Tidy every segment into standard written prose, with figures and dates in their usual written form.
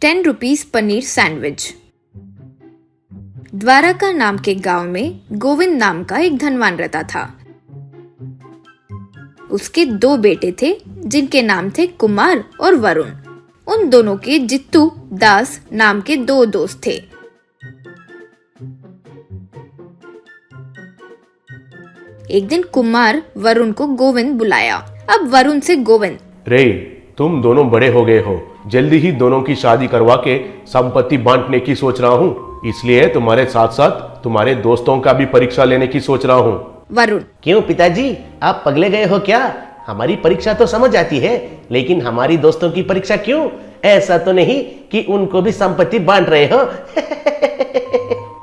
₹10 paneer sandwich. Dwarka नाम के गांव में गोविंद नाम का एक धनवान रहता था। उसके 2 बेटे थे जिनके नाम थे कुमार और वरुण। उन दोनों के जित्तू दास नाम के 2 दोस्त थे। एक दिन कुमार वरुण को गोविंद बुलाया। अब वरुण से गोविंद, रे तुम दोनों बड़े हो गए हो, जल्दी ही दोनों की शादी करवा के संपत्ति बांटने की सोच रहा हूँ, इसलिए तुम्हारे साथ साथ तुम्हारे दोस्तों का भी परीक्षा लेने की सोच रहा हूँ। वरुण, क्यों पिताजी, आप पगले गए हो क्या? हमारी परीक्षा तो समझ आती है, लेकिन हमारी दोस्तों की परीक्षा क्यों? ऐसा तो नहीं कि उनको भी संपत्ति बांट रहे हो?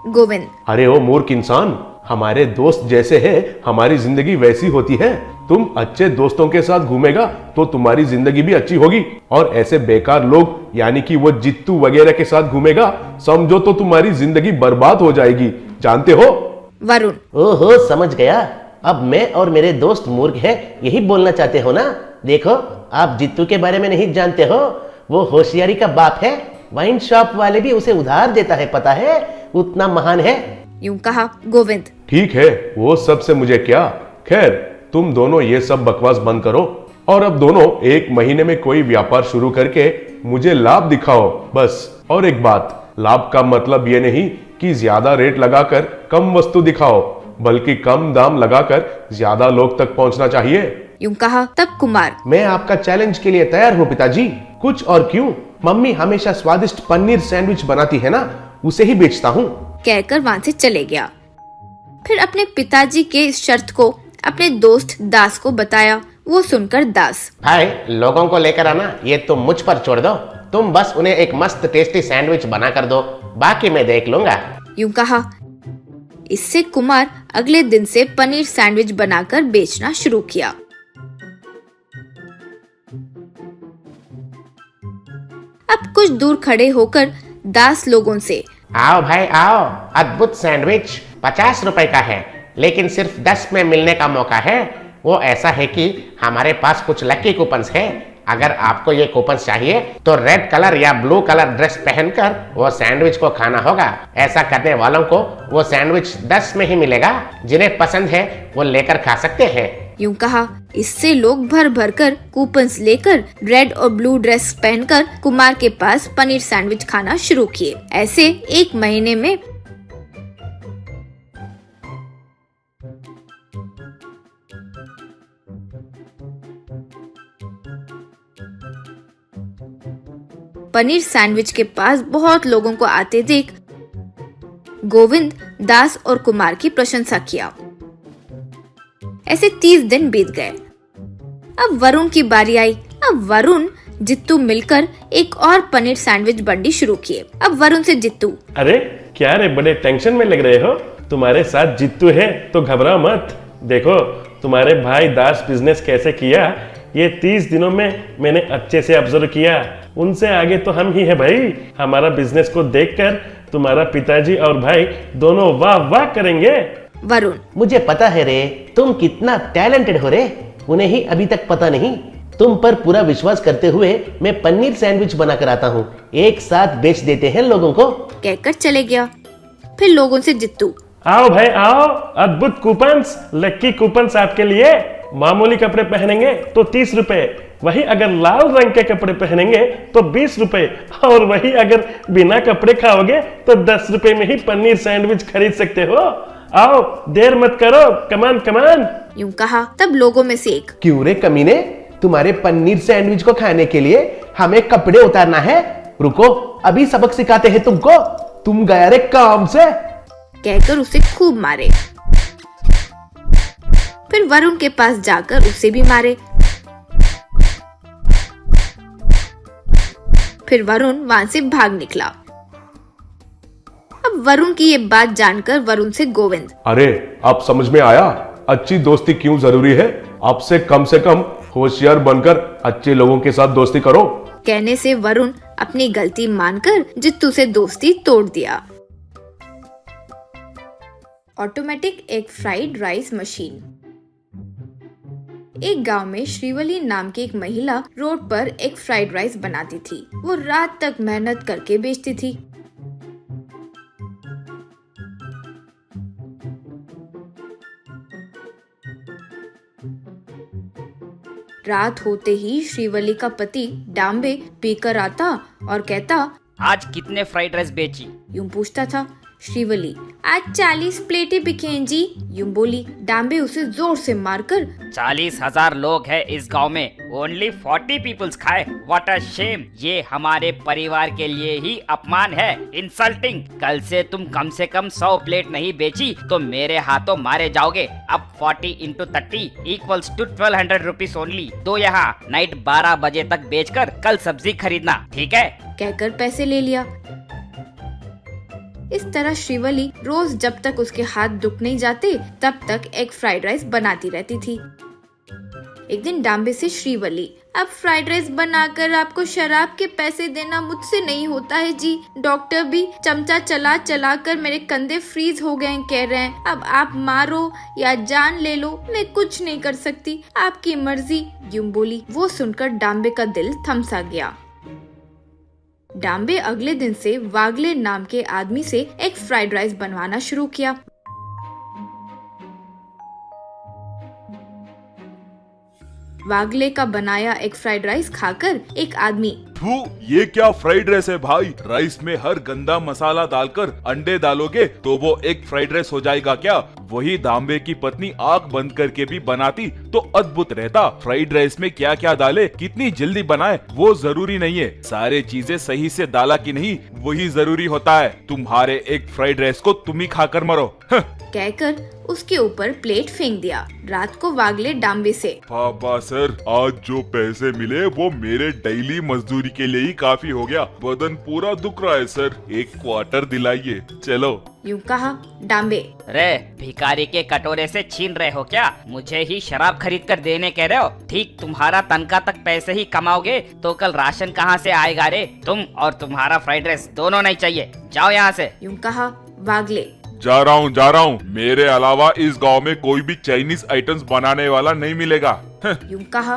गोविंद, अरे ओ मूर्ख इंसान, हमारे दोस्त जैसे हैं हमारी जिंदगी वैसी होती है। तुम अच्छे दोस्तों के साथ घूमेगा तो तुम्हारी जिंदगी भी अच्छी होगी, और ऐसे बेकार लोग यानी कि वो जित्तू वगैरह के साथ घूमेगा, समझो तो तुम्हारी जिंदगी बर्बाद हो जाएगी, जानते हो? वरुण, ओहो, समझ गया। अब मैं और मेरे दोस्त मूर्ख हैं, यही बोलना चाहते हो ना? देखो, आप जित्तू के बारे में नहीं जानते हो, वो होशियारी का बाप है। वाइन शॉप वाले भी उसे उधार देता है, पता है? उतना महान है। यूं कहा गोविंद। ठीक है, वो सब से मुझे क्या। खैर, तुम दोनों ये सब बकवास बंद करो और अब दोनों 1 महीने में कोई व्यापार शुरू करके मुझे लाभ दिखाओ, बस। और एक बात, लाभ का मतलब ये नहीं कि ज्यादा रेट लगाकर कम वस्तु दिखाओ, बल्कि कम दाम लगाकर ज्यादा लोग तक पहुंचना चाहिए। यूं कहा तब कुमार, मैं आपका चैलेंज के लिए तैयार हूँ पिताजी। कुछ और क्यों, मम्मी हमेशा स्वादिष्ट पनीर सैंडविच बनाती है ना, उसे ही बेचता हूँ, कहकर वहां से चले गया। फिर अपने पिताजी के इस शर्त को अपने दोस्त दास को बताया। वो सुनकर दास, भाई लोगों को लेकर आना, ये तुम मुझ पर छोड़ दो। तुम बस उन्हें एक मस्त टेस्टी सैंडविच बना कर दो, बाकी मैं देख लूंगा। यूं कहा। इससे कुमार अगले दिन से पनीर सैंडविच बनाकर बेचना शुरू किया। अब कुछ दूर खड़े होकर दास लोगों से, आओ भाई आओ, अद्भुत सैंडविच 50 रुपए का है, लेकिन सिर्फ 10 में मिलने का मौका है। वो ऐसा है कि हमारे पास कुछ लकी कूपन्स है। अगर आपको ये कूपन्स चाहिए तो रेड कलर या ब्लू कलर ड्रेस पहनकर वो सैंडविच को खाना होगा। ऐसा करने वालों को वो सैंडविच 10 में ही मिलेगा। जिन्हें पसंद है वो लेकर खा सकते हैं। यूं कहा। इससे लोग भर भर कर कूपन्स लेकर रेड और ब्लू ड्रेस पहनकर कुमार के पास पनीर सैंडविच खाना शुरू किए। ऐसे 1 महीने में पनीर सैंडविच के पास बहुत लोगों को आते देख गोविंद दास और कुमार की प्रशंसा किया। ऐसे 30 दिन बीत गए। अब वरुण की बारी आई। अब वरुण जित्तू मिलकर एक और पनीर सैंडविच बंडी शुरू किए। अब वरुण से जित्तू, अरे क्या रे, बड़े टेंशन में लग रहे हो? तुम्हारे साथ जित्तू है तो घबराओ मत। देखो तुम्हारे भाई दास बिजनेस कैसे किया, ये 30 दिनों में मैंने अच्छे से ऑब्जर्व किया। उनसे आगे तो हम ही है भाई। हमारा बिजनेस को देखकर तुम्हारा पिताजी और भाई दोनों वाह वाह करेंगे। वरुण, मुझे पता है रे, तुम कितना टैलेंटेड हो रे। उन्हें ही अभी तक पता नहीं। तुम पर पूरा विश्वास करते हुए मैं पनीर सैंडविच बनाकर आता हूँ, एक साथ बेच देते हैं लोगों को, कहकर चले गया। फिर लोगों से जित्तू, आओ भाई आओ, अद्भुत कूपन्स, लक्की कूपन्स आपके लिए। मामूली कपड़े पहनेंगे तो 30 रुपए, वही अगर लाल रंग के कपड़े पहनेंगे तो 20 रुपए, और वही अगर बिना कपड़े खाओगे तो 10 रुपए में ही पनीर सैंडविच खरीद सकते हो। आओ, देर मत करो, कमान कमान। यूं कहा तब लोगों में से एक, क्यों रे कमीने, तुम्हारे पनीर सैंडविच को खाने के लिए हमें कपड़े उतारना है? रुको, अभी सबक सिखाते हैं तुमको। तुम गया रे काम से, कहकर उसे खूब मारे। फिर वरुण के पास जाकर उसे भी मारे। फिर वरुण वहां से भाग निकला। अब वरुण की ये बात जानकर वरुण से गोविंद, अरे अब समझ में आया अच्छी दोस्ती क्यों जरूरी है। अब से कम होशियार बनकर अच्छे लोगों के साथ दोस्ती करो। कहने से वरुण अपनी गलती मानकर जित्तू से दोस्ती तोड़ दिया। Automatic egg fried rice machine. एक गांव में श्रीवली नाम की एक महिला रोड पर एक फ्राइड राइस बनाती थी। वो रात तक मेहनत करके बेचती थी। रात होते ही श्रीवली का पति डांबे पीकर आता और कहता, आज कितने फ्राइड राइस बेची? यूं पूछता था। श्रीवली, आज 40 प्लेटें बिके हैं जी, यूं बोली। डांबे उसे जोर से मारकर, 40,000 लोग हैं इस गांव में, ओनली 40 पीपल्स खाए, व्हाट अ शेम। ये हमारे परिवार के लिए ही अपमान है, इंसल्टिंग। कल से तुम कम से कम 100 प्लेट नहीं बेची तो मेरे हाथों मारे जाओगे। अब 40 into 30 equals to 1200 rupees only. तो यहाँ नाइट 12 बजे तक बेचकर कल सब्जी खरीदना, ठीक है? कहकर पैसे ले लिया। इस तरह श्रीवली रोज जब तक उसके हाथ दुख नहीं जाते तब तक एक फ्राइड राइस बनाती रहती थी। एक दिन डांबे से श्रीवली, अब फ्राइड राइस बनाकर आपको शराब के पैसे देना मुझसे नहीं होता है जी। डॉक्टर भी चमचा चला चला कर मेरे कंधे फ्रीज हो गए कह रहे हैं। अब आप मारो या जान ले लो, मैं कुछ नहीं कर सकती, आपकी मर्जी, यूं बोली। वो सुनकर डांबे का दिल थमसा गया। डांबे अगले दिन से वागले नाम के आदमी से एक फ्राइड राइस बनवाना शुरू किया। वागले का बनाया एक फ्राइड राइस खाकर एक आदमी, थू, ये क्या फ्राइड राइस है भाई? राइस में हर गंदा मसाला डालकर अंडे डालोगे तो वो एक फ्राइड राइस हो जाएगा क्या? वही दाम्बे की पत्नी आंख बंद करके भी बनाती तो अद्भुत रहता। फ्राइड राइस में क्या क्या डाले, कितनी जल्दी बनाए वो जरूरी नहीं है, सारे चीजें सही से डाला कि नहीं वही जरूरी होता है। तुम्हारे एक फ्राइड राइस को तुम ही खाकर मरो। कहकर उसके ऊपर प्लेट फेंक दिया। रात को वागले डांबे से, पापा सर, आज जो पैसे मिले वो मेरे डेली मजदूरी के लिए ही काफी हो गया, बदन पूरा दुख रहा है सर, एक क्वार्टर दिलाइए। चलो, यूं कहा डांबे। रे भिखारी के कटोरे से छीन रहे हो क्या? मुझे ही शराब खरीद कर देने कह रहे हो? ठीक तुम्हारा तनख्वाह तक पैसे ही कमाओगे तो कल राशन कहाँ से आएगा रे? तुम और तुम्हारा फ्राइड राइस दोनों नहीं चाहिए, जाओ यहाँ से। यूं कहा वागले। जा रहा हूँ। मेरे अलावा इस गांव में कोई भी चाइनीज आइटम्स बनाने वाला नहीं मिलेगा। यूं कहा।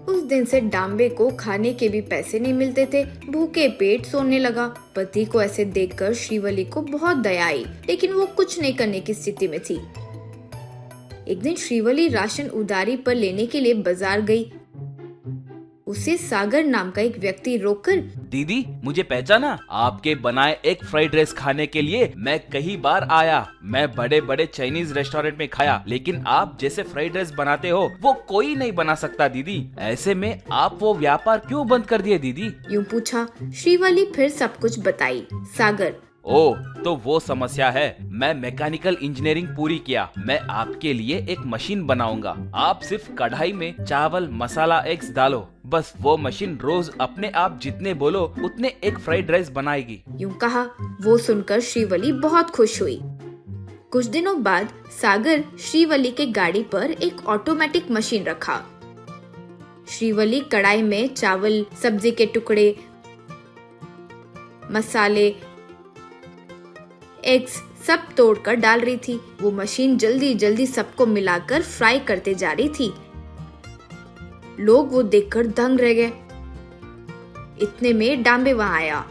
उस दिन से डांबे को खाने के भी पैसे नहीं मिलते थे। भूखे पेट सोने लगा। पति को ऐसे देखकर श्रीवली को बहुत दया आई, लेकिन वो कुछ नहीं करने की स्थिति में थी। एक दिन श्रीवली राशन उधारी पर लेने के लिए बाजार गई। उसे सागर नाम का एक व्यक्ति रोककर, दीदी मुझे पहचाना? आपके बनाए एक फ्राइड राइस खाने के लिए मैं कई बार आया। मैं बड़े बड़े चाइनीज रेस्टोरेंट में खाया, लेकिन आप जैसे फ्राइड राइस बनाते हो वो कोई नहीं बना सकता दीदी। ऐसे में आप वो व्यापार क्यों बंद कर दिए दीदी? यूं पूछा। श्रीवली फिर सब कुछ बताई। सागर, ओ तो वो समस्या है। मैं मैकेनिकल इंजीनियरिंग पूरी किया। मैं आपके लिए एक मशीन बनाऊंगा। आप सिर्फ कढ़ाई में चावल, मसाला, एग्स डालो, बस वो मशीन रोज अपने आप जितने बोलो उतने एक फ्राइड राइस बनाएगी। यूं कहा। वो सुनकर श्रीवली बहुत खुश हुई। कुछ दिनों बाद सागर श्रीवली के गाड़ी पर एक ऑटोमेटिक मशीन रखा। श्रीवली कढ़ाई में चावल, सब्जी के टुकड़े, मसाले, एग्स सब तोड़कर डाल रही थी। वो मशीन जल्दी जल्दी सबको मिलाकर फ्राई करते जा रही थी। लोग वो देखकर दंग रह गए। इतने में डांबे वहां आया।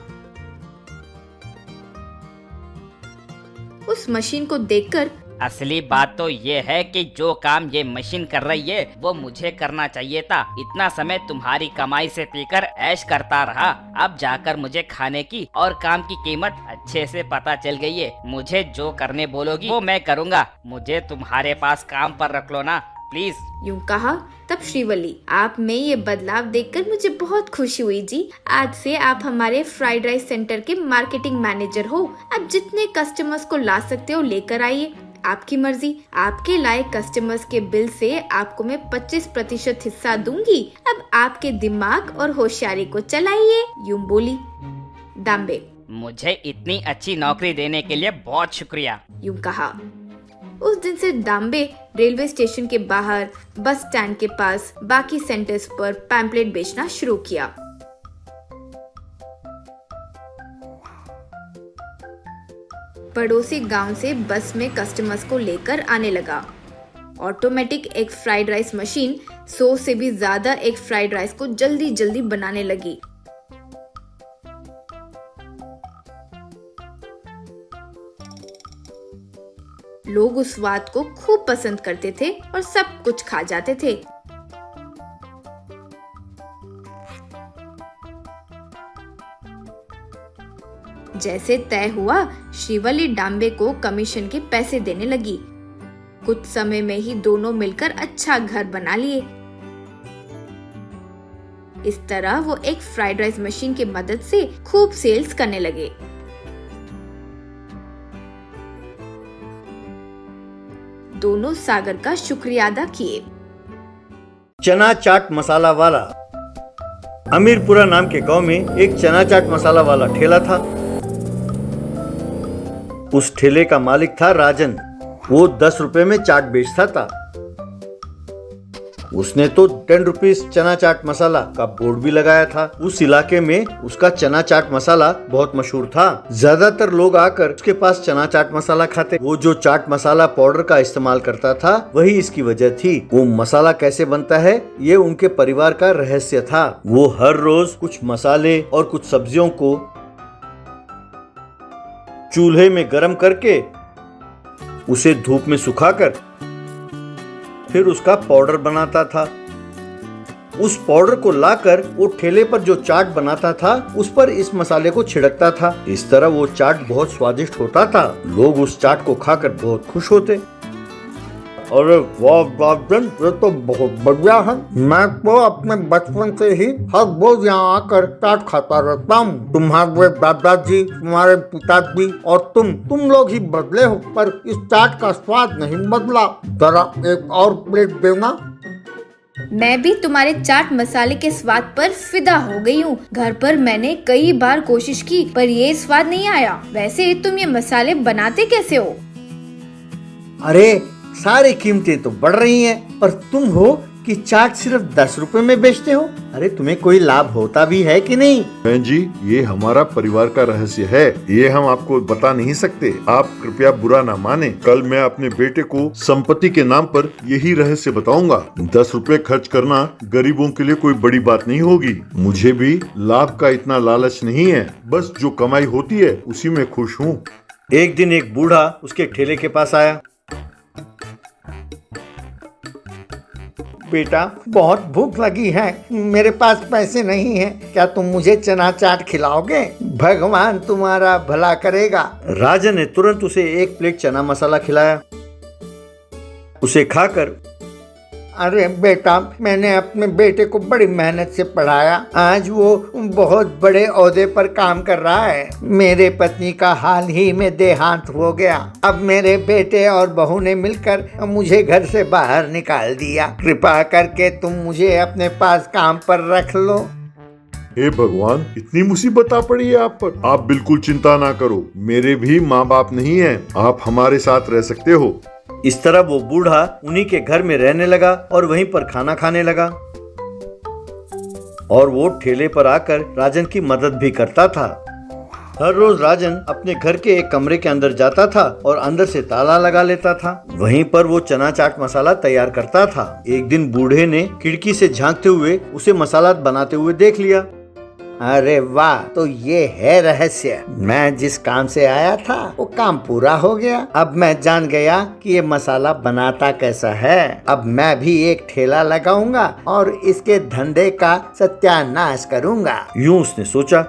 उस मशीन को देखकर, असली बात तो ये है कि जो काम ये मशीन कर रही है वो मुझे करना चाहिए था। इतना समय तुम्हारी कमाई से पीकर ऐश करता रहा। अब जाकर मुझे खाने की और काम की कीमत अच्छे से पता चल गई है। मुझे जो करने बोलोगी वो मैं करूँगा। मुझे तुम्हारे पास काम पर रख लो ना प्लीज। यूं कहा। तब श्रीवली, आप में ये बदलाव देखकर मुझे बहुत खुशी हुई जी। आज से आप हमारे फ्राइड राइस सेंटर के मार्केटिंग मैनेजर हो। आप जितने कस्टमर्स को ला सकते हो लेकर आइए, आपकी मर्जी। आपके लाए कस्टमर्स के बिल से आपको मैं 25% हिस्सा दूंगी। अब आपके दिमाग और होशियारी को चलाइए, यूं बोली डांबे। मुझे इतनी अच्छी नौकरी देने के लिए बहुत शुक्रिया, यूं कहा। उस दिन से डांबे रेलवे स्टेशन के बाहर, बस स्टैंड के पास, बाकी सेंटर्स पर पैम्पलेट बेचना शुरू किया। पड़ोसी गांव से बस में कस्टमर्स को लेकर आने लगा। Automatic egg fried rice machine 100 से भी ज्यादा एग फ्राइड राइस को जल्दी जल्दी बनाने लगी। लोग उस स्वाद को खूब पसंद करते थे और सब कुछ खा जाते थे। जैसे तय हुआ, शिवाली डांबे को कमीशन के पैसे देने लगी। कुछ समय में ही दोनों मिलकर अच्छा घर बना लिए। इस तरह वो एक फ्राइड राइस मशीन की मदद से खूब सेल्स करने लगे। दोनों सागर का शुक्रिया अदा किए। चना चाट मसाला वाला। अमीरपुरा नाम के गांव में एक चना चाट मसाला वाला ठेला था। उस ठेले का मालिक था राजन। वो 10 रुपए में चाट बेचता था। उसने तो 10 रुपीज चना चाट मसाला का बोर्ड भी लगाया था। उस इलाके में उसका चना चाट मसाला बहुत मशहूर था। ज्यादातर लोग आकर उसके पास चना चाट मसाला खाते। वो जो चाट मसाला पाउडर का इस्तेमाल करता था वही इसकी वजह थी। वो मसाला कैसे बनता है ये उनके परिवार का रहस्य था। वो हर रोज कुछ मसाले और कुछ सब्जियों को चूल्हे में गर्म करके उसे धूप में सुखाकर फिर उसका पाउडर बनाता था। उस पाउडर को लाकर वो ठेले पर जो चाट बनाता था उस पर इस मसाले को छिड़कता था। इस तरह वो चाट बहुत स्वादिष्ट होता था। लोग उस चाट को खाकर बहुत खुश होते। अरे वाह राजन, ये तो बहुत बढ़िया है। मैं तो अपने बचपन से ही हर रोज यहाँ आकर चाट खाता रहता हूँ। तुम्हारे दादाजी, तुम्हारे पिताजी और तुम लोग ही बदले हो, पर इस चाट का स्वाद नहीं बदला। जरा एक और प्लेट देना। मैं भी तुम्हारे चाट मसाले के स्वाद पर फिदा हो गई हूँ। घर पर मैंने कई बार कोशिश की पर ये स्वाद नहीं आया। वैसे तुम ये मसाले बनाते कैसे हो? अरे सारी कीमतें तो बढ़ रही हैं, पर तुम हो कि चाट सिर्फ 10 रुपए में बेचते हो। अरे तुम्हें कोई लाभ होता भी है कि नहीं? बहन जी, ये हमारा परिवार का रहस्य है। ये हम आपको बता नहीं सकते। आप कृपया बुरा ना माने। कल मैं अपने बेटे को संपत्ति के नाम पर यही रहस्य बताऊंगा। 10 रुपए खर्च करना गरीबों के लिए कोई बड़ी बात नहीं होगी। मुझे भी लाभ का इतना लालच नहीं है। बस जो कमाई होती है उसी में खुश हूँ। एक दिन एक बूढ़ा उसके ठेले के पास आया। बेटा, बहुत भूख लगी है, मेरे पास पैसे नहीं हैं, क्या तुम मुझे चना चाट खिलाओगे? भगवान तुम्हारा भला करेगा। राजन ने तुरंत उसे 1 प्लेट चना मसाला खिलाया। उसे खाकर, अरे बेटा, मैंने अपने बेटे को बड़ी मेहनत से पढ़ाया। आज वो बहुत बड़े ओहदे पर काम कर रहा है। मेरे पत्नी का हाल ही में देहांत हो गया। अब मेरे बेटे और बहू ने मिलकर मुझे घर से बाहर निकाल दिया। कृपा करके तुम मुझे अपने पास काम पर रख लो। हे भगवान, इतनी मुसीबत आ पड़ी है आप पर। आप बिल्कुल चिंता ना करो। मेरे भी माँ बाप नहीं है। आप हमारे साथ रह सकते हो। इस तरह वो बूढ़ा उन्हीं के घर में रहने लगा और वहीं पर खाना खाने लगा। और वो ठेले पर आकर राजन की मदद भी करता था। हर रोज राजन अपने घर के एक कमरे के अंदर जाता था और अंदर से ताला लगा लेता था। वहीं पर वो चना चाट मसाला तैयार करता था। एक दिन बूढ़े ने खिड़की से झांकते हुए उसे मसाला बनाते हुए देख लिया। अरे वाह, तो ये है रहस्य। मैं जिस काम से आया था वो काम पूरा हो गया। अब मैं जान गया कि ये मसाला बनाता कैसा है। अब मैं भी एक ठेला लगाऊंगा और इसके धंधे का सत्यानाश करूंगा। यूं उसने सोचा।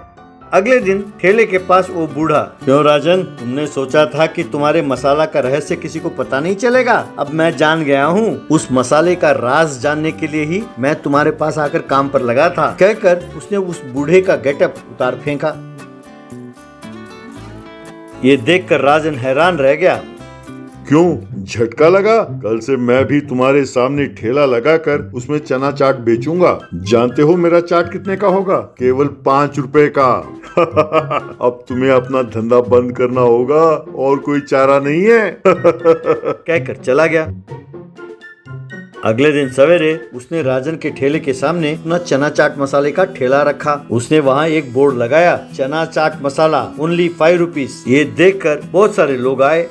अगले दिन ठेले के पास वो बूढ़ा, क्यों राजन, तुमने सोचा था कि तुम्हारे मसाला का रहस्य किसी को पता नहीं चलेगा? अब मैं जान गया हूँ। उस मसाले का राज जानने के लिए ही मैं तुम्हारे पास आकर काम पर लगा था। कहकर उसने उस बूढ़े का गेटअप उतार फेंका। ये देखकर राजन हैरान रह गया। क्यों, झटका लगा? कल से मैं भी तुम्हारे सामने ठेला लगाकर उसमें चना चाट बेचूंगा। जानते हो मेरा चाट कितने का होगा? केवल 5 रुपए का। अब तुम्हें अपना धंधा बंद करना होगा और कोई चारा नहीं है। कहकर चला गया। अगले दिन सवेरे उसने राजन के ठेले के सामने अपना चना चाट मसाले का ठेला रखा। उसने वहाँ एक बोर्ड लगाया, चना चाट मसाला ओनली 5 रुपीज। ये देखकर बहुत सारे लोग आए।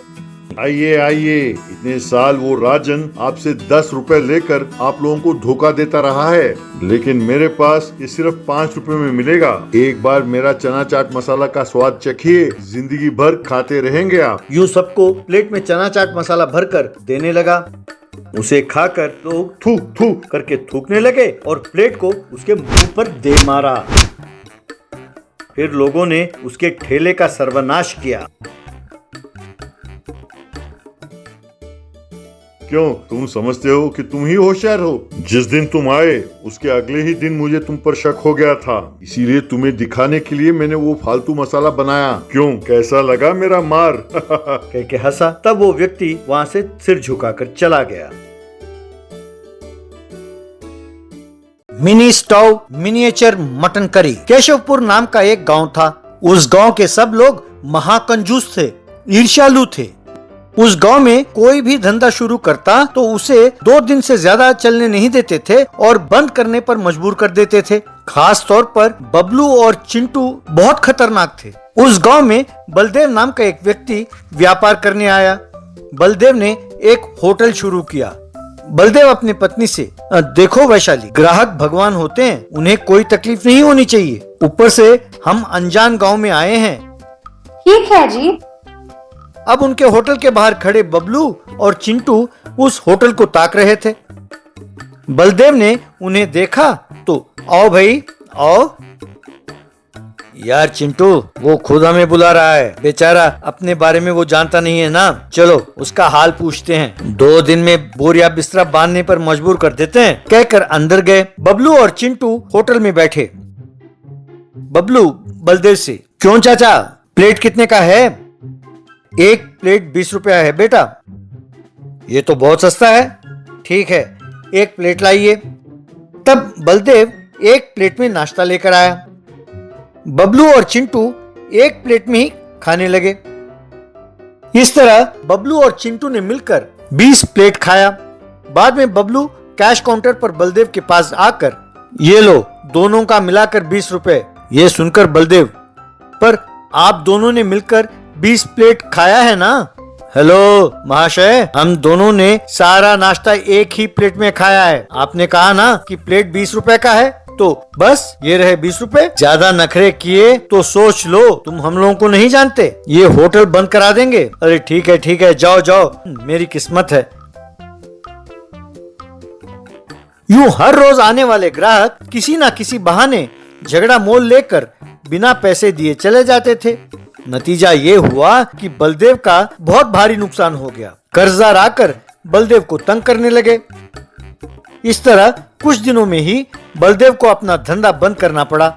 आइए आइए, इतने साल वो राजन आपसे 10 रुपए लेकर आप लोगों को धोखा देता रहा है, लेकिन मेरे पास ये सिर्फ 5 रुपए में मिलेगा। एक बार मेरा चना चाट मसाला का स्वाद चखिए, जिंदगी भर खाते रहेंगे आप। यूं सबको प्लेट में चना चाट मसाला भरकर देने लगा। उसे खाकर लोग थूक थूक करके थूकने लगे और प्लेट को उसके मुंह पर दे मारा। फिर लोगों ने उसके ठेले का सर्वनाश किया। क्यों, तुम समझते हो कि तुम ही होशियार हो? जिस दिन तुम आए उसके अगले ही दिन मुझे तुम पर शक हो गया था, इसीलिए तुम्हें दिखाने के लिए मैंने वो फालतू मसाला बनाया। क्यों, कैसा लगा मेरा मार? कह के हंसा। तब वो व्यक्ति वहाँ से सिर झुकाकर चला गया। Mini stove miniature mutton curry. Keshavpur नाम का एक गांव था। उस गांव के सब लोग महाकंजूस थे, ईर्ष्यालु थे। उस गांव में कोई भी धंधा शुरू करता तो उसे 2 दिन से ज्यादा चलने नहीं देते थे और बंद करने पर मजबूर कर देते थे। खास तौर पर बबलू और चिंटू बहुत खतरनाक थे। उस गांव में बलदेव नाम का एक व्यक्ति व्यापार करने आया। बलदेव ने एक होटल शुरू किया। बलदेव अपनी पत्नी से, देखो वैशाली, ग्राहक भगवान होते हैं, उन्हें कोई तकलीफ नहीं होनी चाहिए। ऊपर से हम अनजान गांव में आए हैं। ठीक है जी। अब उनके होटल के बाहर खड़े बबलू और चिंटू उस होटल को ताक रहे थे। बलदेव ने उन्हें देखा तो, आओ भाई आओ। यार चिंटू, वो खुद हमें बुला रहा है, बेचारा अपने बारे में वो जानता नहीं है ना। चलो उसका हाल पूछते हैं। 2 दिन में बोरिया बिस्तरा बांधने पर मजबूर कर देते हैं, कहकर अंदर गए। बबलू और चिंटू होटल में बैठे। बबलू बलदेव से, क्यों चाचा, प्लेट कितने का है? एक प्लेट 20 रुपया है बेटा। ये तो बहुत सस्ता है। ठीक है, एक प्लेट लाइए। तब बलदेव एक प्लेट में नाश्ता लेकर आया। बबलू और चिंटू एक प्लेट में ही खाने लगे। इस तरह बबलू और चिंटू ने मिलकर 20 प्लेट खाया। बाद में बबलू कैश काउंटर पर बलदेव के पास आकर, ये लो, दोनों का मिलाकर 20 रुपए। ये सुनकर बलदेव, पर आप दोनों ने मिलकर 20 प्लेट खाया है ना? हेलो महाशय, हम दोनों ने सारा नाश्ता एक ही प्लेट में खाया है। आपने कहा ना कि प्लेट 20 रुपए का है, तो बस ये रहे 20 रुपए। ज्यादा नखरे किए तो सोच लो तुम हम लोगों को नहीं जानते, ये होटल बंद करा देंगे। अरे ठीक है, जाओ जाओ, मेरी किस्मत है। यूं हर रोज आने वाले ग्राहक किसी ना किसी बहाने झगड़ा मोल लेकर बिना पैसे दिए चले जाते थे। नतीजा ये हुआ कि बलदेव का बहुत भारी नुकसान हो गया। कर्जदार आकर बलदेव को तंग करने लगे। इस तरह कुछ दिनों में ही बलदेव को अपना धंधा बंद करना पड़ा।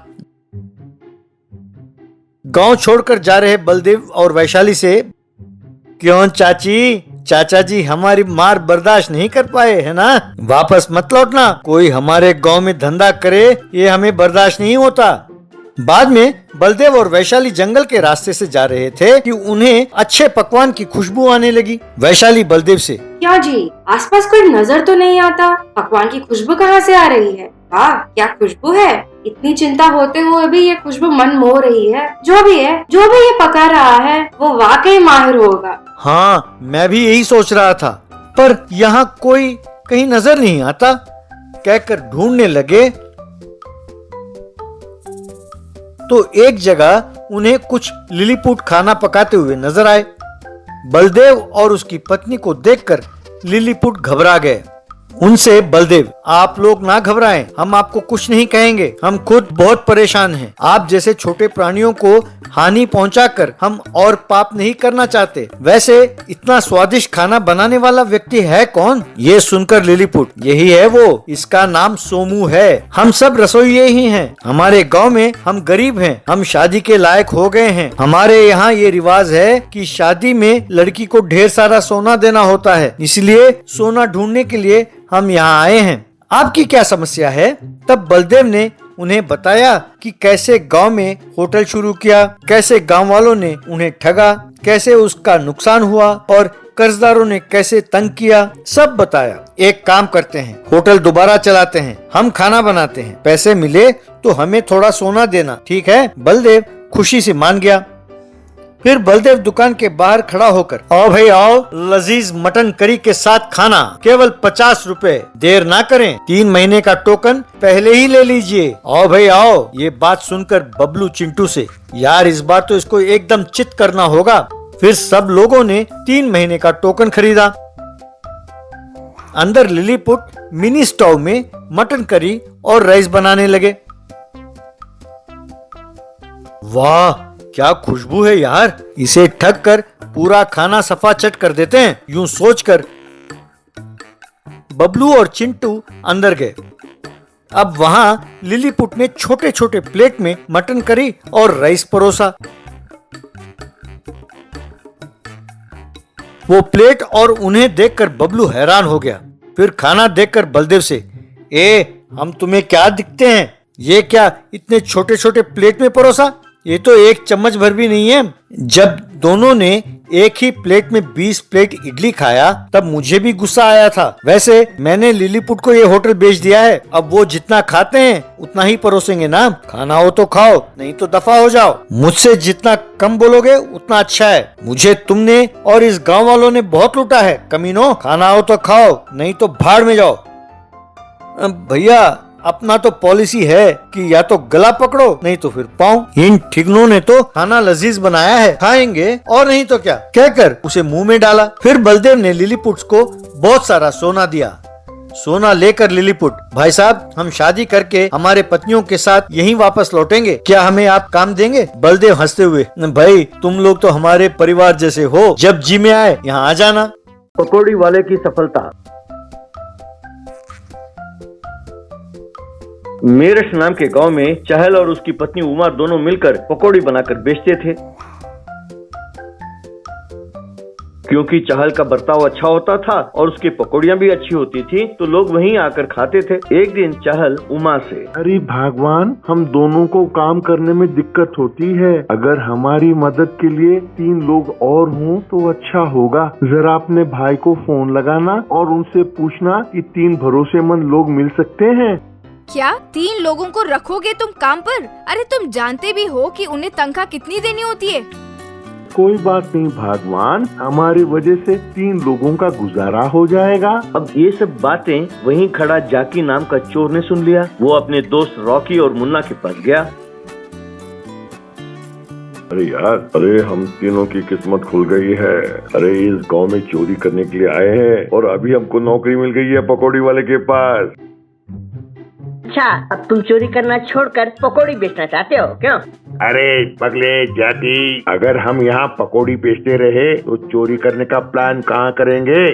गांव छोड़कर जा रहे बलदेव और वैशाली से, क्यों चाची, चाचा जी हमारी मार बर्दाश्त नहीं कर पाए है ना? वापस मत लौटना। कोई हमारे गांव में धंधा करे ये हमें बर्दाश्त नहीं होता। बाद में बलदेव और वैशाली जंगल के रास्ते से जा रहे थे कि उन्हें अच्छे पकवान की खुशबू आने लगी। वैशाली बलदेव से, क्या जी, आसपास कोई नजर तो नहीं आता? पकवान की खुशबू कहाँ से आ रही है? वाह, क्या खुशबू है। इतनी चिंता होते हुए भी ये खुशबू मन मोह रही है। जो भी ये पका रहा है वो वाकई माहिर होगा। हाँ, मैं भी यही सोच रहा था, पर यहाँ कोई कहीं नजर नहीं आता, कहकर ढूंढने लगे तो एक जगह उन्हें कुछ लिलीपुट खाना पकाते हुए नजर आए। बलदेव और उसकी पत्नी को देखकर लिलीपुट घबरा गए। उनसे बलदेव, आप लोग ना घबराएं, हम आपको कुछ नहीं कहेंगे, हम खुद बहुत परेशान हैं। आप जैसे छोटे प्राणियों को हानि पहुंचाकर हम और पाप नहीं करना चाहते। वैसे इतना स्वादिष्ट खाना बनाने वाला व्यक्ति है कौन? ये सुनकर लिलीपुट, यही है वो, इसका नाम सोमू है। हम सब रसोइये ही हैं। हमारे गांव में हम गरीब हैं, हम शादी के लायक हो गए हैं। हमारे यहाँ ये रिवाज है कि शादी में लड़की को ढेर सारा सोना देना होता है, इसलिए सोना ढूंढने के लिए हम यहाँ आए हैं। आपकी क्या समस्या है? तब बलदेव ने उन्हें बताया कि कैसे गांव में होटल शुरू किया, कैसे गांव वालों ने उन्हें ठगा, कैसे उसका नुकसान हुआ और कर्जदारों ने कैसे तंग किया, सब बताया। एक काम करते हैं, होटल दोबारा चलाते हैं, हम खाना बनाते हैं, पैसे मिले तो हमें थोड़ा सोना देना, ठीक है? बलदेव खुशी से मान गया। फिर बलदेव दुकान के बाहर खड़ा होकर, आओ भाई आओ, लजीज मटन करी के साथ खाना, केवल 50 रुपए, देर ना करें, 3 महीने का टोकन पहले ही ले लीजिए, आओ भाई आओ। ये बात सुनकर बबलू चिंटू से, यार इस बार तो इसको एकदम चित करना होगा। फिर सब लोगों ने 3 महीने का टोकन खरीदा। अंदर लिलीपुट मिनी स्टोव में मटन करी और राइस बनाने लगे। वाह क्या खुशबू है यार, इसे ढक कर पूरा खाना सफा चट कर देते हैं। यूं सोचकर बबलू और चिंटू अंदर गए। अब वहां लिलीपुट ने छोटे छोटे प्लेट में मटन करी और राइस परोसा। वो प्लेट और उन्हें देखकर बबलू हैरान हो गया। फिर खाना देखकर बलदेव से, हम तुम्हें क्या दिखते हैं, ये क्या इतने छोटे छोटे प्लेट में परोसा, ये तो 1 चम्मच भर भी नहीं है। जब दोनों ने एक ही प्लेट में 20 प्लेट इडली खाया तब मुझे भी गुस्सा आया था। वैसे मैंने लिलीपुट को ये होटल बेच दिया है, अब वो जितना खाते हैं उतना ही परोसेंगे ना। खाना हो तो खाओ, नहीं तो दफा हो जाओ। मुझसे जितना कम बोलोगे उतना अच्छा है। मुझे तुमने और इस गांव वालों ने बहुत लूटा है कमीनों। खाना हो तो खाओ, नहीं तो भाड़ में जाओ। भैया अपना तो पॉलिसी है कि या तो गला पकड़ो नहीं तो फिर पाँव। इन ठिगनों ने तो खाना लजीज बनाया है, खाएंगे और नहीं तो क्या, कहकर उसे मुंह में डाला। फिर बलदेव ने लिलीपुट को बहुत सारा सोना दिया। सोना लेकर लिलीपुट, भाई साहब हम शादी करके हमारे पत्नियों के साथ यहीं वापस लौटेंगे, क्या हमें आप काम देंगे? बलदेव हंसते हुए, भाई तुम लोग तो हमारे परिवार जैसे हो, जब जी में आए यहाँ आ जाना। पकौड़ी वाले की सफलता। मेरठ नाम के गांव में चहल और उसकी पत्नी उमा दोनों मिलकर पकौड़ी बनाकर बेचते थे। क्योंकि चहल का बर्ताव अच्छा होता था और उसकी पकौड़ियाँ भी अच्छी होती थी तो लोग वहीं आकर खाते थे। एक दिन चहल उमा से, अरे भगवान, हम दोनों को काम करने में दिक्कत होती है, अगर हमारी मदद के लिए 3 लोग और हों तो अच्छा होगा। जरा अपने भाई को फोन लगाना और उनसे पूछना कि 3 भरोसेमंद लोग मिल सकते हैं। क्या 3 लोगों को रखोगे तुम काम पर? अरे तुम जानते भी हो कि उन्हें तनख्वाह कितनी देनी होती है। कोई बात नहीं भगवान, हमारी वजह से 3 लोगों का गुजारा हो जाएगा। अब ये सब बातें वहीं खड़ा जाकी नाम का चोर ने सुन लिया। वो अपने दोस्त रॉकी और मुन्ना के पास गया। अरे यार, अरे हम तीनों की किस्मत खुल गई है। अरे इस गांव में चोरी करने के लिए आए हैं और अभी हमको नौकरी मिल गई है पकौड़ी वाले के पास। अच्छा, अब तुम चोरी करना छोड़कर पकौड़ी बेचना चाहते हो क्यों? अरे पगले जाति, अगर हम यहाँ पकौड़ी बेचते रहे तो चोरी करने का प्लान कहाँ करेंगे?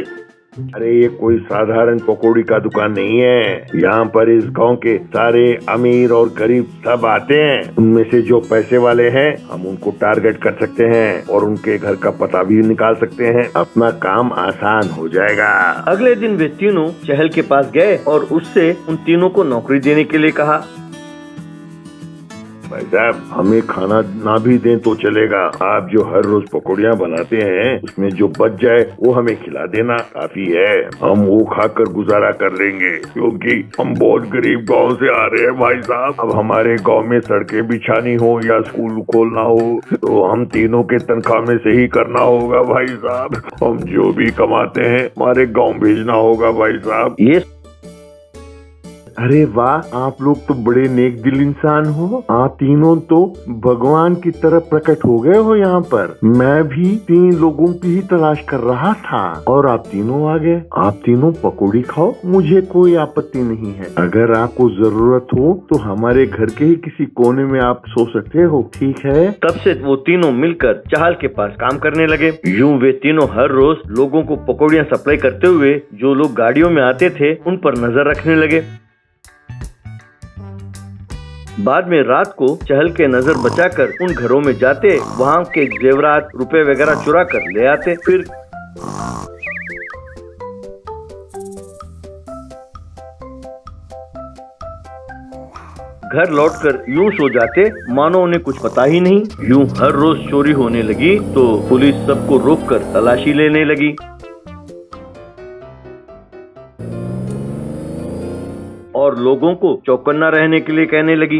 अरे ये कोई साधारण पकौड़ी का दुकान नहीं है। यहाँ पर इस गांव के सारे अमीर और गरीब सब आते हैं। उनमें से जो पैसे वाले हैं हम उनको टारगेट कर सकते हैं और उनके घर का पता भी निकाल सकते हैं। अपना काम आसान हो जाएगा। अगले दिन वे तीनों चहल के पास गए और उससे उन तीनों को नौकरी देने के लिए कहा। भाई साहब, हमें खाना ना भी दें तो चलेगा, आप जो हर रोज पकौड़ियाँ बनाते हैं उसमें जो बच जाए वो हमें खिला देना काफी है। हम वो खाकर गुजारा कर लेंगे क्योंकि हम बहुत गरीब गांव से आ रहे हैं भाई साहब। अब हमारे गांव में सड़कें बिछानी हो या स्कूल खोलना हो तो हम तीनों के तनख्वाह में से ही करना होगा भाई साहब। हम जो भी कमाते हैं हमारे गाँव भेजना होगा भाई साहब। ये अरे वाह, आप लोग तो बड़े नेक दिल इंसान हो। आप तीनों तो भगवान की तरह प्रकट हो गए हो यहाँ पर। मैं भी 3 लोगों की ही तलाश कर रहा था और आप तीनों आ गए। आप तीनों पकौड़ी खाओ, मुझे कोई आपत्ति नहीं है। अगर आपको जरूरत हो तो हमारे घर के ही किसी कोने में आप सो सकते हो, ठीक है? तब से वो तीनों मिलकर चहल के पास काम करने लगे। यूं वे तीनों हर रोज लोगों को पकौड़ियाँ सप्लाई करते हुए जो लोग गाड़ियों में आते थे उन पर नजर रखने लगे। बाद में रात को चहल के नजर बचाकर उन घरों में जाते, वहाँ के जेवरात, रुपए वगैरह चुरा कर ले आते। फिर घर लौटकर यूं सो जाते मानो उन्हें कुछ पता ही नहीं। यूं हर रोज चोरी होने लगी तो पुलिस सबको रोककर तलाशी लेने लगी और लोगों को चौकन्ना रहने के लिए कहने लगी।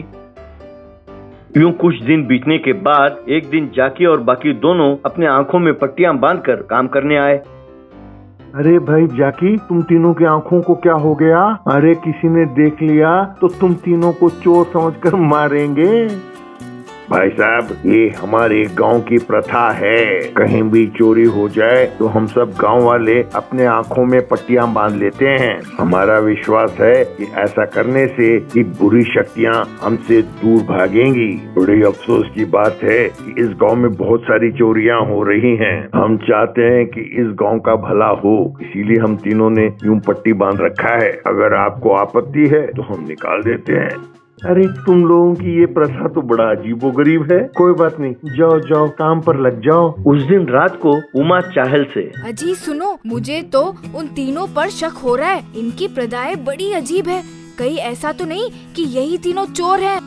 यूं कुछ दिन बीतने के बाद एक दिन जाकी और बाकी दोनों अपने आंखों में पट्टियां बांधकर काम करने आए। अरे भाई जाकी, तुम तीनों की आंखों को क्या हो गया? अरे किसी ने देख लिया तो तुम तीनों को चोर समझकर मारेंगे। भाई साहब, ये हमारे गांव की प्रथा है, कहीं भी चोरी हो जाए तो हम सब गांव वाले अपने आंखों में पट्टियां बांध लेते हैं। हमारा विश्वास है कि ऐसा करने से ये बुरी शक्तियां हमसे दूर भागेंगी। बड़ी अफसोस की बात है कि इस गांव में बहुत सारी चोरियां हो रही हैं। हम चाहते हैं कि इस गांव का भला हो, इसीलिए हम तीनों ने यूं पट्टी बांध रखा है। अगर आपको आपत्ति है तो हम निकाल देते हैं। अरे तुम लोगों की ये प्रथा तो बड़ा अजीबोगरीब है। कोई बात नहीं, जाओ जाओ काम पर लग जाओ। उस दिन रात को उमा चाहल से, अजी सुनो, मुझे तो उन तीनों पर शक हो रहा है। इनकी प्रदाएं बड़ी अजीब है। कहीं ऐसा तो नहीं कि यही तीनों चोर हैं?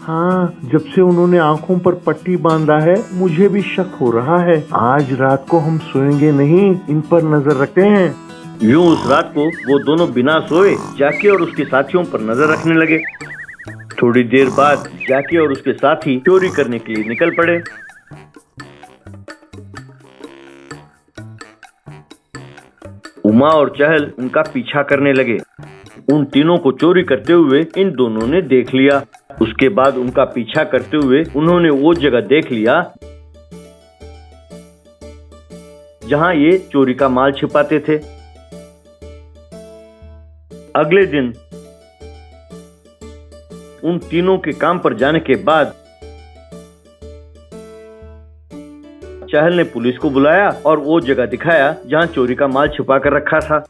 हाँ, जब से उन्होंने आंखों पर पट्टी बांधा है मुझे भी शक हो रहा है। आज रात को हम सोएंगे नहीं, इन पर नजर रखते हैं। यूं उस रात को वो दोनों बिना सोए जाकी और उसके साथियों पर नजर रखने लगे। थोड़ी देर बाद जाकी और उसके साथी चोरी करने के लिए निकल पड़े। उमा और चहल उनका पीछा करने लगे। उन तीनों को चोरी करते हुए इन दोनों ने देख लिया। उसके बाद उनका पीछा करते हुए उन्होंने वो जगह देख लिया जहां ये चोरी का माल छिपाते थे। अगले दिन उन तीनों के काम पर जाने के बाद चहल ने पुलिस को बुलाया और वो जगह दिखाया जहां चोरी का माल छुपा कर रखा था।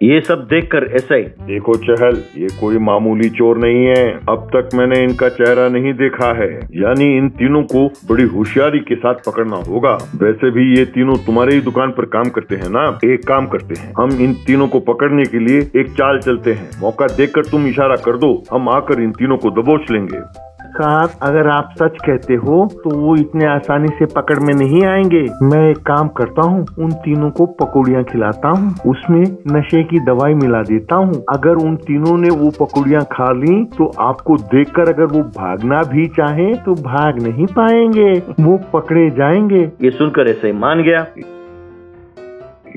ये सब देखकर एसआई, देखो चहल, ये कोई मामूली चोर नहीं है। अब तक मैंने इनका चेहरा नहीं देखा है, यानी इन तीनों को बड़ी होशियारी के साथ पकड़ना होगा। वैसे भी ये तीनों तुम्हारे ही दुकान पर काम करते हैं ना। एक काम करते हैं, हम इन तीनों को पकड़ने के लिए एक चाल चलते हैं। मौका देखकर तुम इशारा कर दो, हम आकर इन तीनों को दबोच लेंगे। साहब, अगर आप सच कहते हो तो वो इतने आसानी से पकड़ में नहीं आएंगे। मैं एक काम करता हूँ, उन तीनों को पकौड़ियाँ खिलाता हूँ, उसमें नशे की दवाई मिला देता हूँ। अगर उन तीनों ने वो पकौड़ियाँ खा ली तो आपको देखकर अगर वो भागना भी चाहे तो भाग नहीं पाएंगे, वो पकड़े जाएंगे। ये सुनकर ऐसे मान गया।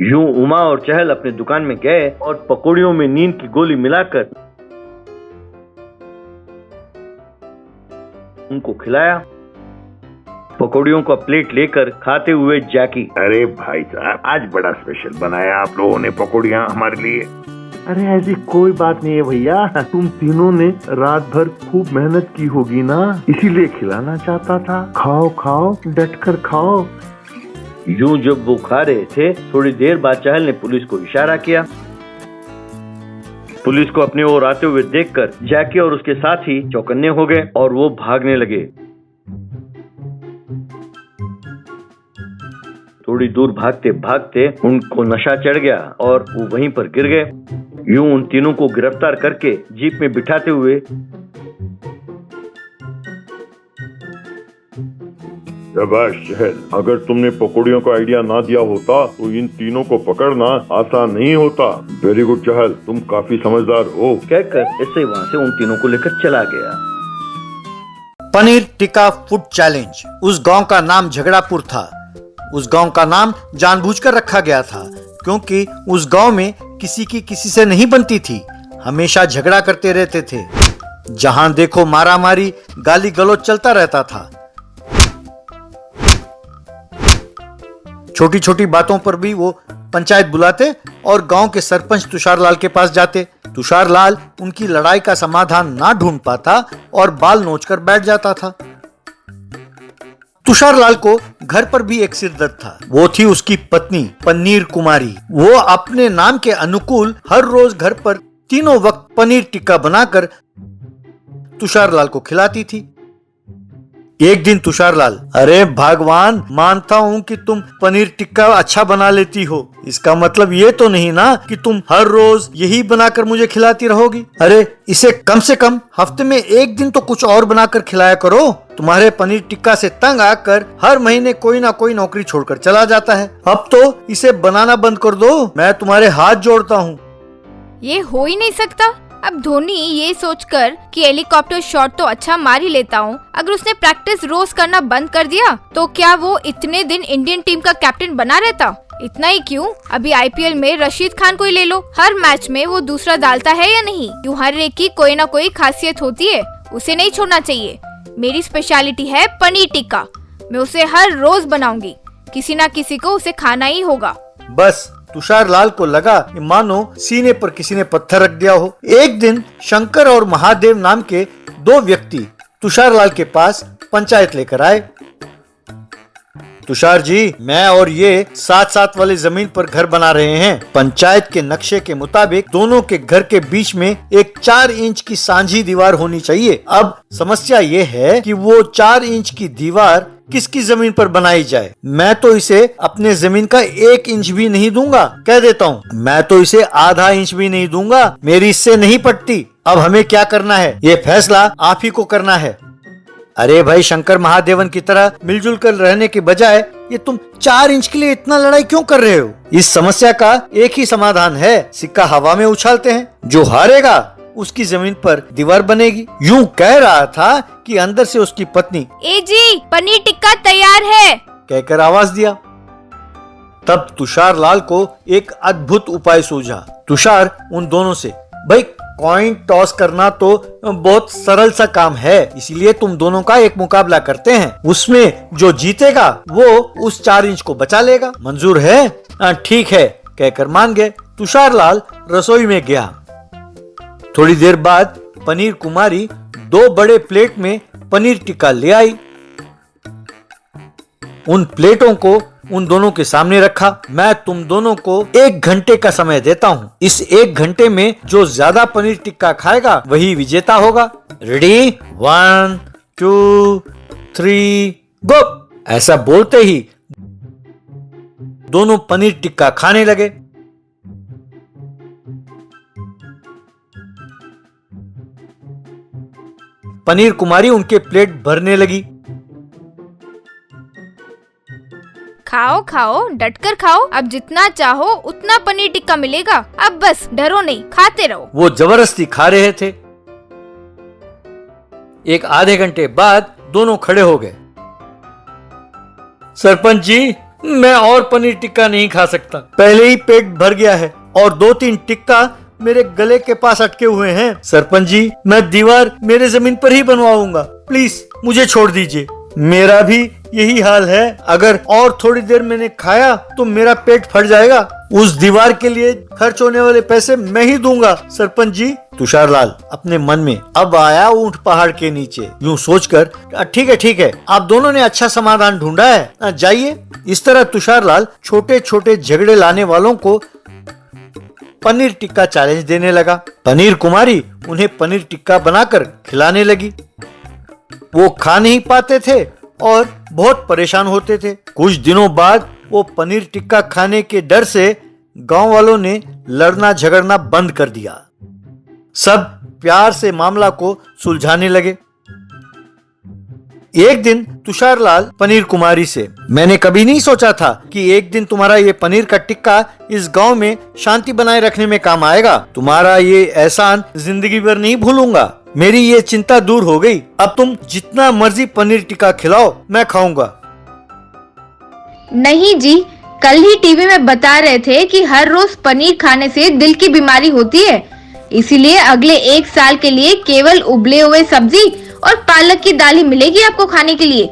यूं उमा और चहल अपने दुकान में गए और पकौड़ियों में नींद की गोली मिलाकर उनको खिलाया। पकौड़ियों का प्लेट लेकर खाते हुए जाकी, अरे भाई साहब, आज बड़ा स्पेशल बनाया आप लोगों ने पकौड़ियाँ हमारे लिए। अरे ऐसी कोई बात नहीं है भैया, तुम तीनों ने रात भर खूब मेहनत की होगी ना, इसीलिए खिलाना चाहता था। खाओ खाओ, डट कर खाओ। यूं जब वो खा रहे थे, थोड़ी देर बाद चहल ने पुलिस को इशारा किया। पुलिस को अपनी ओर आते हुए देखकर जैकी और उसके साथी चौकन्ने हो गए और वो भागने लगे। थोड़ी दूर भागते भागते उनको नशा चढ़ गया और वो वहीं पर गिर गए। यूं उन तीनों को गिरफ्तार करके जीप में बिठाते हुए, शाबाश चहल, अगर तुमने पकौड़ियों का आइडिया ना दिया होता तो इन तीनों को पकड़ना आसान नहीं होता। वेरी गुड चहल, तुम काफी समझदार हो। कहकर ऐसे वहां से उन तीनों को लेकर चला गया। Paneer tikka food challenge. उस गांव का नाम झगड़ापुर था। उस गांव का नाम जानबूझकर रखा गया था क्योंकि उस गांव में किसी की किसी से नहीं बनती थी। हमेशा झगड़ा करते रहते थे। जहां देखो मारामारी, गाली गलौज चलता रहता था। छोटी छोटी बातों पर भी वो पंचायत बुलाते और गांव के सरपंच तुषार लाल के पास जाते। तुषार लाल उनकी लड़ाई का समाधान ना ढूंढ पाता और बाल नोचकर बैठ जाता था। तुषार लाल को घर पर भी एक सिरदर्द था। वो थी उसकी पत्नी पनीर कुमारी। वो अपने नाम के अनुकूल हर रोज घर पर तीनों वक्त पनीर टिक्का बनाकर तुषार लाल को खिलाती थी। एक दिन तुषार लाल, अरे भगवान, मानता हूँ कि तुम पनीर टिक्का अच्छा बना लेती हो, इसका मतलब ये तो नहीं ना कि तुम हर रोज यही बनाकर मुझे खिलाती रहोगी। अरे इसे कम से कम हफ्ते में एक दिन तो कुछ और बनाकर खिलाया करो। तुम्हारे पनीर टिक्का से तंग आकर हर महीने कोई ना कोई नौकरी छोड़कर चला जाता है। अब तो इसे बनाना बंद कर दो, मैं तुम्हारे हाथ जोड़ता हूँ। ये हो ही नहीं सकता। अब धोनी ये सोचकर कि हेलीकॉप्टर शॉट तो अच्छा मार ही लेता हूँ, अगर उसने प्रैक्टिस रोज करना बंद कर दिया तो क्या वो इतने दिन इंडियन टीम का कैप्टन बना रहता? इतना ही क्यों, अभी आईपीएल में रशीद खान को ही ले लो, हर मैच में वो दूसरा डालता है या नहीं? यूँ हर एक की कोई ना कोई खासियत होती है, उसे नहीं छोड़ना चाहिए। मेरी स्पेशलिटी है पनीर टिक्का, मैं उसे हर रोज बनाऊंगी, किसी ना किसी को उसे खाना ही होगा। बस तुषार लाल को लगा कि मानो सीने पर किसी ने पत्थर रख दिया हो। एक दिन शंकर और महादेव नाम के दो व्यक्ति तुषार लाल के पास पंचायत लेकर आए। तुषार जी, मैं और ये साथ वाले जमीन पर घर बना रहे हैं। पंचायत के नक्शे के मुताबिक दोनों के घर के बीच में एक 4 इंच की सांझी दीवार होनी चाहिए। अब समस्या ये है कि वो 4 इंच की दीवार किसकी जमीन पर बनाई जाए। मैं तो इसे अपने जमीन का 1 इंच भी नहीं दूंगा, कह देता हूँ। मैं तो इसे आधा इंच भी नहीं दूंगा, मेरी इससे नहीं पटती। अब हमें क्या करना है, ये फैसला आप ही को करना है। अरे भाई, शंकर महादेवन की तरह मिलजुल कर रहने के बजाय ये तुम 4 इंच के लिए इतना लड़ाई क्यों कर रहे हो? इस समस्या का एक ही समाधान है, सिक्का हवा में उछालते हैं, जो हारेगा उसकी जमीन पर दीवार बनेगी। यूं कह रहा था कि अंदर से उसकी पत्नी ए जी, पनीर टिक्का तैयार है कहकर आवाज दिया। तब तुषार लाल को एक अद्भुत उपाय सूझा। तुषार उन दोनों से, भाई कॉइन टॉस करना तो बहुत सरल सा काम है, इसीलिए तुम दोनों का एक मुकाबला करते हैं, उसमें जो जीतेगा वो उस 4 इंच को बचा लेगा। मंजूर है? ठीक है कहकर मान गए। तुषार लाल रसोई में गया। थोड़ी देर बाद पनीर कुमारी 2 बड़े प्लेट में पनीर टिक्का ले आई। उन प्लेटों को उन दोनों के सामने रखा। मैं तुम दोनों को 1 घंटे का समय देता हूँ। इस 1 घंटे में जो ज्यादा पनीर टिक्का खाएगा वही विजेता होगा। रेडी, 1 2 3 गो। ऐसा बोलते ही दोनों पनीर टिक्का खाने लगे। पनीर कुमारी उनके प्लेट भरने लगी। खाओ खाओ, डटकर खाओ, अब जितना चाहो उतना पनीर टिक्का मिलेगा, अब बस डरो नहीं, खाते रहो। वो जबरदस्ती खा रहे थे। एक आधे घंटे बाद दोनों खड़े हो गए। सरपंच जी, मैं और पनीर टिक्का नहीं खा सकता, पहले ही पेट भर गया है और 2-3 टिक्का मेरे गले के पास अटके हुए हैं। सरपंच जी, मैं दीवार मेरे जमीन पर ही बनवाऊंगा, प्लीज मुझे छोड़ दीजिए। मेरा भी यही हाल है, अगर और थोड़ी देर मैंने खाया तो मेरा पेट फट जाएगा। उस दीवार के लिए खर्च होने वाले पैसे मैं ही दूंगा सरपंच जी। तुषार लाल अपने मन में, अब आया ऊंट पहाड़ के नीचे, यूं सोचकर, ठीक है, आप दोनों ने अच्छा समाधान ढूंढा है, जाइए। इस तरह तुषार लाल छोटे छोटे झगड़े लाने वालों को पनीर टिक्का चैलेंज देने लगा। पनीर कुमारी उन्हें पनीर टिक्का बनाकर खिलाने लगी। वो खा नहीं पाते थे और बहुत परेशान होते थे। कुछ दिनों बाद वो पनीर टिक्का खाने के डर से गांव वालों ने लड़ना झगड़ना बंद कर दिया। सब प्यार से मामला को सुलझाने लगे। एक दिन तुषार लाल पनीर कुमारी से, मैंने कभी नहीं सोचा था कि एक दिन तुम्हारा ये पनीर का टिक्का इस गांव में शांति बनाए रखने में काम आएगा। तुम्हारा ये एहसान जिंदगी भर नहीं भूलूंगा। मेरी ये चिंता दूर हो गई। अब तुम जितना मर्जी पनीर टिक्का खिलाओ, मैं खाऊंगा। नहीं जी, कल ही टीवी में बता रहे थे कि हर रोज पनीर खाने से दिल की बीमारी होती है, इसीलिए अगले 1 साल के लिए केवल उबले हुए सब्जी और पालक की दाल ही मिलेगी आपको खाने के लिए।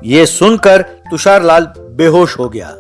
ये सुनकर तुषार लाल बेहोश हो गया।